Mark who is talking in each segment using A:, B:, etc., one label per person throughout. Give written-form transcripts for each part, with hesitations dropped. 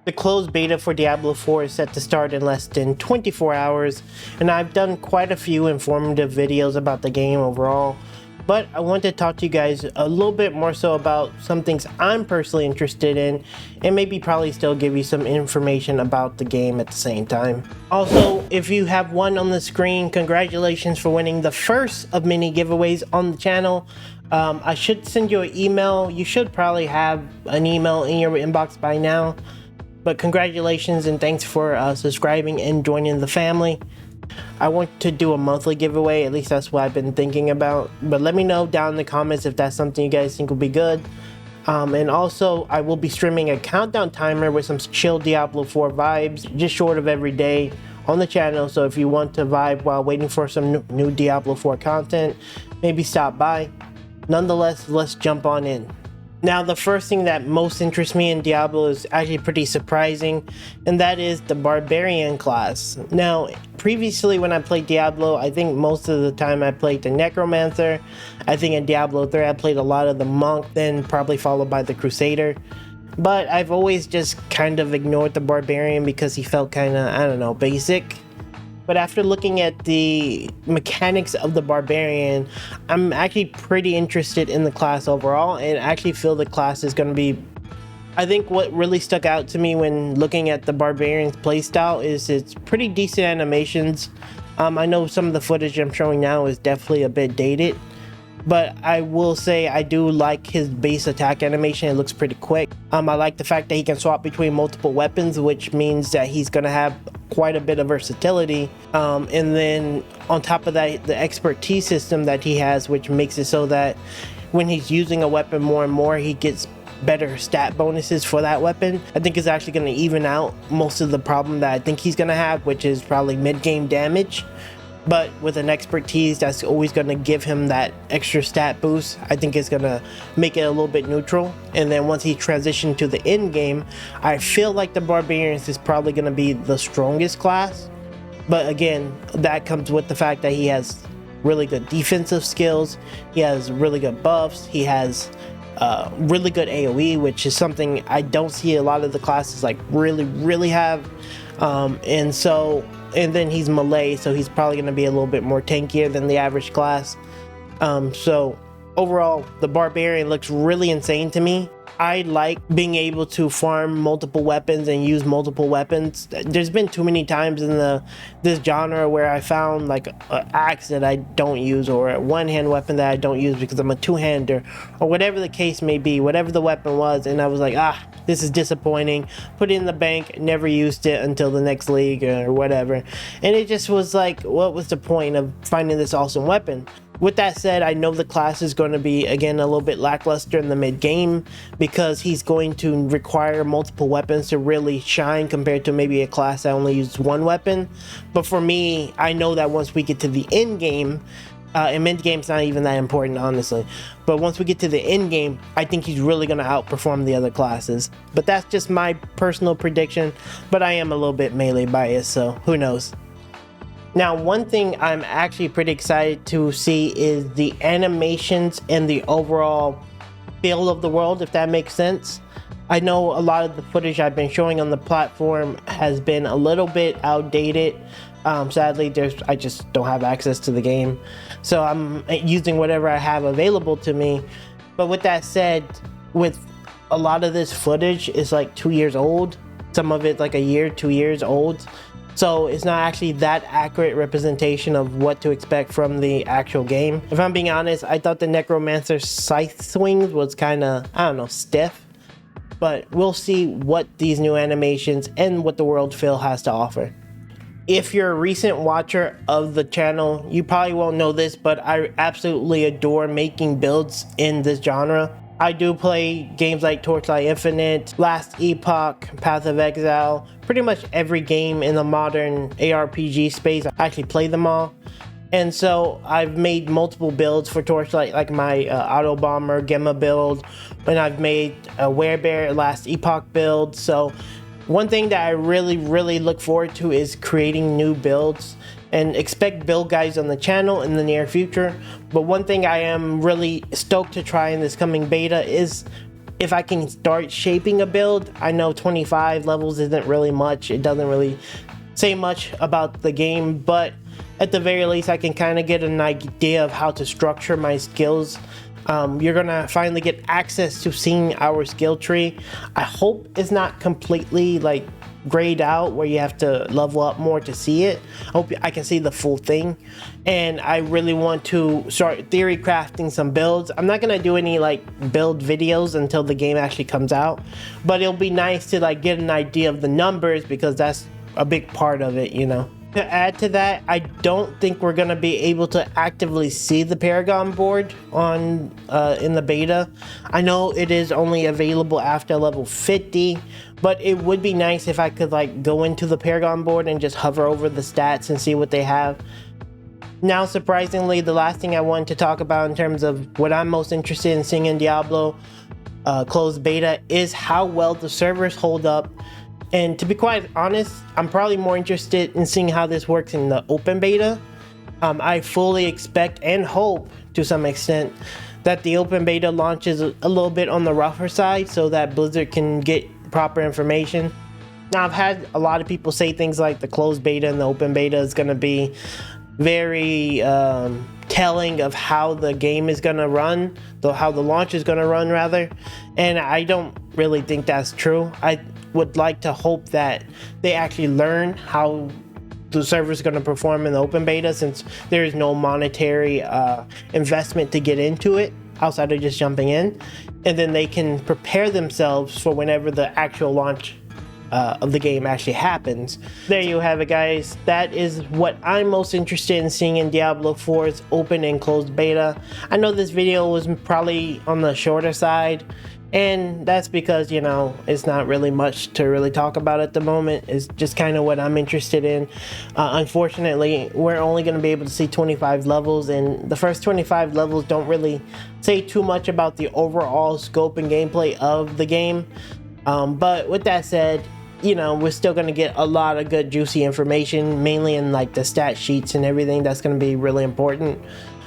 A: The closed beta for Diablo 4 is set to start in less than 24 hours, and I've done quite a few informative videos about the game overall, but I want to talk to you guys a little bit more so about some things I'm personally interested in, and maybe probably still give you some information about the game at the same time. Also, if you have won on the screen, congratulations for winning the first of many giveaways on the channel. I should send you an email. You should probably have an email in your inbox by now. But congratulations and thanks for subscribing and joining the family. I want to do a monthly giveaway, at least that's what I've been thinking about. But let me know down in the comments if that's something you guys think will be good. And also, I will be streaming a countdown timer with some chill Diablo 4 vibes, just short of every day on the channel. So if you want to vibe while waiting for some new Diablo 4 content, maybe stop by. Nonetheless, let's jump on in. Now, the first thing that most interests me in Diablo is actually pretty surprising, and that is the Barbarian class. Now, previously when I played Diablo, I think most of the time I played the Necromancer. I think in Diablo 3 I played a lot of the Monk, then probably followed by the Crusader. But I've always just kind of ignored the Barbarian because he felt kind of, I don't know, basic. But after looking at the mechanics of the Barbarian, I'm actually pretty interested in the class overall, and actually feel the class is going to be... I think what really stuck out to me when looking at the Barbarian's playstyle is its pretty decent animations. I know some of the footage I'm showing now is definitely a bit dated, but I will say I do like his base attack animation. It looks pretty quick. I like the fact that he can swap between multiple weapons, which means that he's going to have quite a bit of versatility. And then on top of that, the expertise system that he has, which makes it so that when he's using a weapon more and more, he gets better stat bonuses for that weapon. I think is actually going to even out most of the problem that I think he's going to have, which is probably mid-game damage. But with an expertise that's always going to give him that extra stat boost, I think it's going to make it a little bit neutral. And then once he transitioned to the end game, I feel like the Barbarians is probably going to be the strongest class. But again, that comes with the fact that he has really good defensive skills, he has really good buffs, he has really good AoE, which is something I don't see a lot of the classes like really have. And then he's melee, so he's probably going to be a little bit more tankier than the average class. So overall, the Barbarian looks really insane to me. I like being able to farm multiple weapons and use multiple weapons. There's been too many times in this genre where I found like an axe that I don't use, or a one-hand weapon that I don't use because I'm a two-hander, or whatever the case may be, whatever the weapon was, and I was like, this is disappointing. Put it in the bank, never used it until the next league or whatever. And it just was like, what was the point of finding this awesome weapon? With that said, I know the class is going to be, again, a little bit lackluster in the mid-game because he's going to require multiple weapons to really shine compared to maybe a class that only uses one weapon. But for me, I know that once we get to the end game, and mid-game's not even that important, honestly, but once we get to the end game, I think he's really going to outperform the other classes. But that's just my personal prediction, but I am a little bit melee biased, so who knows. Now, one thing I'm actually pretty excited to see is the animations and the overall feel of the world, if that makes sense. I know a lot of the footage I've been showing on the platform has been a little bit outdated. Sadly, I just don't have access to the game, so I'm using whatever I have available to me. But with that said, with a lot of this footage is like 2 years old, some of it like a year, 2 years old. So it's not actually that accurate representation of what to expect from the actual game. If I'm being honest, I thought the Necromancer scythe swings was kind of, I don't know, stiff. But we'll see what these new animations and what the world feel has to offer. If you're a recent watcher of the channel, you probably won't know this, but I absolutely adore making builds in this genre. I do play games like Torchlight Infinite, Last Epoch, Path of Exile, pretty much every game in the modern ARPG space. I actually play them all. And so I've made multiple builds for Torchlight, like my Auto Bomber Gemma build, and I've made a Werebear Last Epoch build. So one thing that I really look forward to is creating new builds, and expect build guides on the channel in the near future. But one thing I am really stoked to try in this coming beta is if I can start shaping a build. I know 25 levels isn't really much. It doesn't really say much about the game, but at the very least I can kind of get an idea of how to structure my skills. You're gonna finally get access to seeing our skill tree. I hope it's not completely like grayed out where you have to level up more to see it. I hope I can see the full thing, and I really want to start theory crafting some builds. I'm not gonna do any like build videos until the game actually comes out, but it'll be nice to like get an idea of the numbers, because that's a big part of it, you know. To add to that, I don't think we're gonna be able to actively see the Paragon board on in the beta. I know it is only available after level 50, but it would be nice if I could like go into the Paragon board and just hover over the stats and see what they have. Now, surprisingly, the last thing I wanted to talk about in terms of what I'm most interested in seeing in Diablo closed beta is how well the servers hold up. And to be quite honest, I'm probably more interested in seeing how this works in the open beta. I fully expect and hope to some extent that the open beta launches a little bit on the rougher side so that Blizzard can get proper information. Now, I've had a lot of people say things like the closed beta and the open beta is going to be very telling of how the game is going to run, how the launch is going to run rather, and I don't really think that's true. I would like to hope that they actually learn how the server is going to perform in the open beta, since there is no monetary investment to get into it outside of just jumping in, and then they can prepare themselves for whenever the actual launch of the game actually happens. There you have it, guys. That is what I'm most interested in seeing in Diablo 4's open and closed beta. I know this video was probably on the shorter side, and that's because, you know, it's not really much to really talk about at the moment. It's just kind of what I'm interested in. Unfortunately, we're only going to be able to see 25 levels, and the first 25 levels don't really say too much about the overall scope and gameplay of the game. But with that said, you know, we're still going to get a lot of good juicy information, mainly in like the stat sheets and everything. That's going to be really important.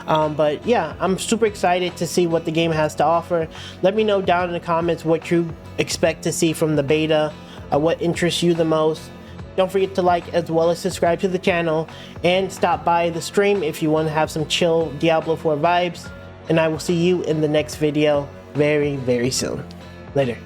A: But yeah, I'm super excited to see what the game has to offer. Let me know down in the comments what you expect to see from the beta, what interests you the most. Don't forget to like as well as subscribe to the channel, and stop by the stream if you want to have some chill Diablo 4 vibes. And I will see you in the next video very, very soon. Later.